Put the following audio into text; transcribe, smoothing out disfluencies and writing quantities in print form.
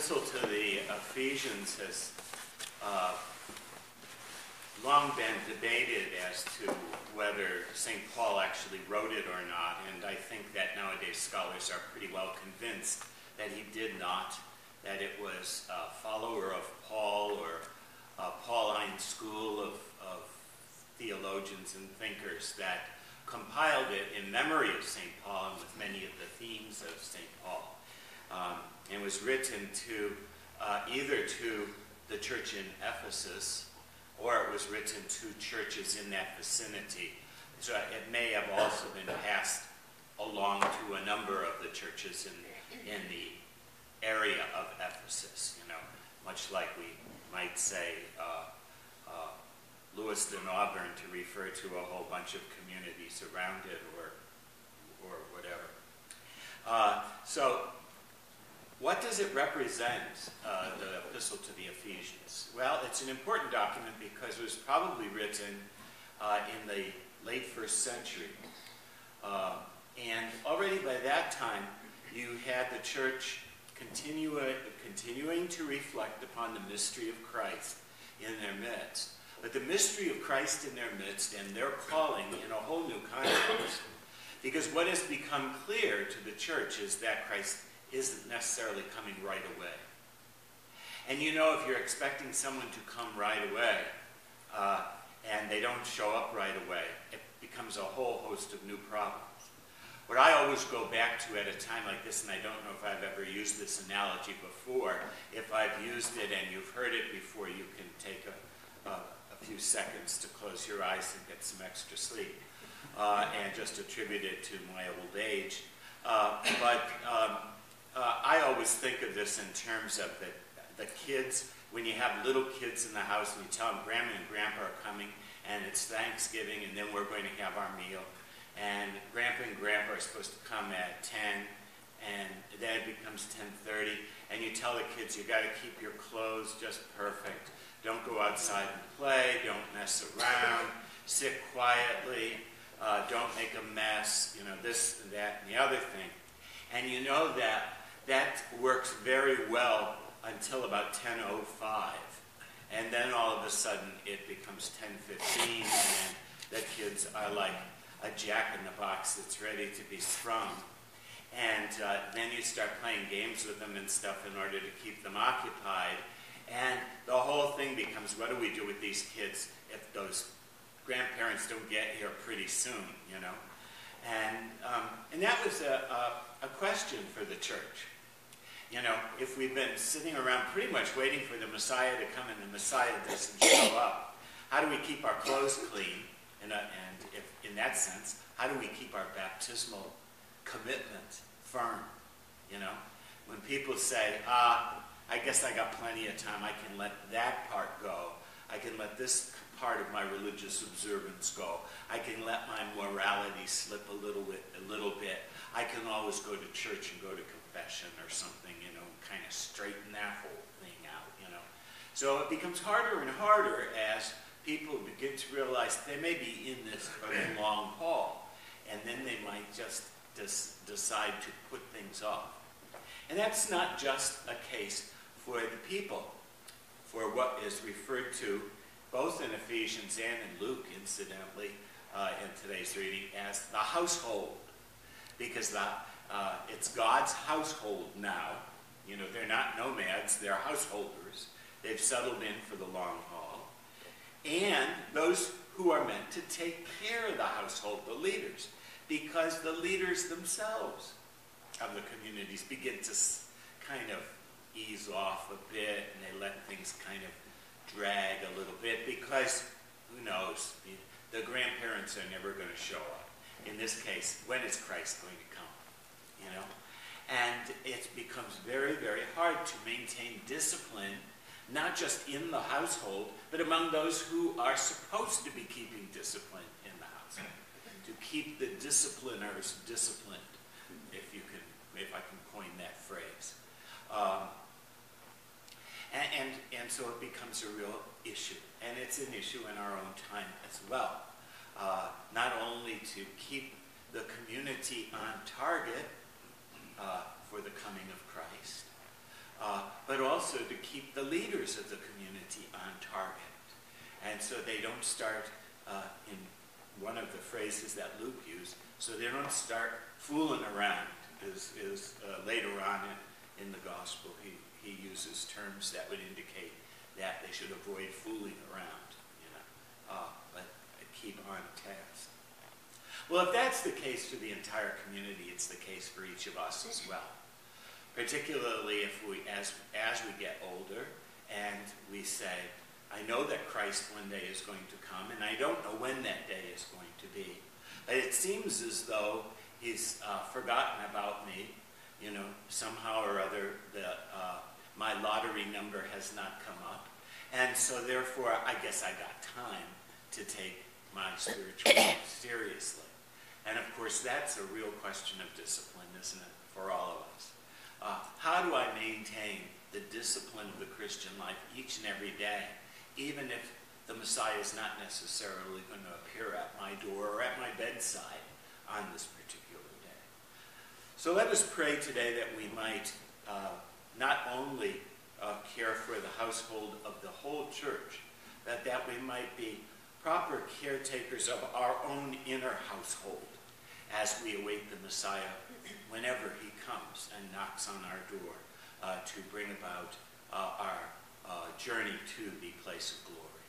epistle to the Ephesians has long been debated as to whether St. Paul actually wrote it or not, and I think that nowadays scholars are pretty well convinced that he did not, that it was a follower of Paul or a Pauline school of theologians and thinkers that compiled it in memory of St. Paul and with many of the themes of St. Paul. And was written to either to the church in Ephesus, or it was written to churches in that vicinity. So it may have also been passed along to a number of the churches in the area of Ephesus, much like we might say Lewiston, Auburn, to refer to a whole bunch of communities around it or whatever. So what does it represent, the epistle to the Ephesians? Well, it's an important document because it was probably written in the late first century. And already by that time, you had the church continuing to reflect upon the mystery of Christ in their midst. But the mystery of Christ in their midst and their calling in a whole new context. Because what has become clear to the church is that Christ isn't necessarily coming right away. And if you're expecting someone to come right away, and they don't show up right away, it becomes a whole host of new problems. What I always go back to at a time like this, and I don't know if I've ever used this analogy before, if I've used it and you've heard it before, you can take a few seconds to close your eyes and get some extra sleep, and just attribute it to my old age. But I always think of this in terms of the kids. When you have little kids in the house and you tell them Grandma and Grandpa are coming and it's Thanksgiving and then we're going to have our meal, and Grandpa and Grandpa are supposed to come at 10 and then it becomes 10:30, and you tell the kids you got to keep your clothes just perfect. Don't go outside and play. Don't mess around. Sit quietly. Don't make a mess. This and that and the other thing. And that works very well until about 10:05. And then all of a sudden it becomes 10:15 and the kids are like a jack-in-the-box that's ready to be sprung. And then you start playing games with them and stuff in order to keep them occupied. And the whole thing becomes, what do we do with these kids if those grandparents don't get here pretty soon, And that was a question for the church. If we've been sitting around pretty much waiting for the Messiah to come and the Messiah doesn't show up, how do we keep our clothes clean? And if, in that sense, how do we keep our baptismal commitment firm? When people say, I guess I got plenty of time, I can let that part go. I can let this part of my religious observance go. I can let my morality slip a little bit. I can always go to church and go to confession or something, kind of straighten that whole thing out, So it becomes harder and harder as people begin to realize they may be in this for the long haul, and then they might just decide to put things off. And that's not just a case for the people, for what is referred to both in Ephesians and in Luke, incidentally, in today's reading, as the household. Because it's God's household now. They're not nomads, they're householders. They've settled in for the long haul. And those who are meant to take care of the household, the leaders, because the leaders themselves of the communities begin to kind of ease off a bit, and they let things kind of drag a little bit, because who knows, the grandparents are never going to show up. In this case, when is Christ going to come? And it becomes very, very hard to maintain discipline, not just in the household, but among those who are supposed to be keeping discipline in the household. To keep the discipliners disciplined, if I can coin that phrase. And so it becomes a real issue. And it's an issue in our own time as well. Not only to keep the community on target for the coming of Christ, but also to keep the leaders of the community on target. And so they don't start, in one of the phrases that Luke used, so they don't start fooling around, is later on in the gospel he uses terms that would indicate that they should avoid fooling around, but keep on task. Well, if that's the case for the entire community, it's the case for each of us as well. Particularly if we, as we get older and we say, I know that Christ one day is going to come, and I don't know when that day is going to be. But it seems as though he's forgotten about me, somehow or other. My lottery number has not come up. And so therefore, I guess I got time to take my spiritual life seriously. And of course, that's a real question of discipline, isn't it, for all of us? How do I maintain the discipline of the Christian life each and every day, even if the Messiah is not necessarily going to appear at my door or at my bedside on this particular day? So let us pray today that we might not only care for the household of the whole church, but that we might be proper caretakers of our own inner household as we await the Messiah whenever he comes and knocks on our door to bring about our journey to the place of glory.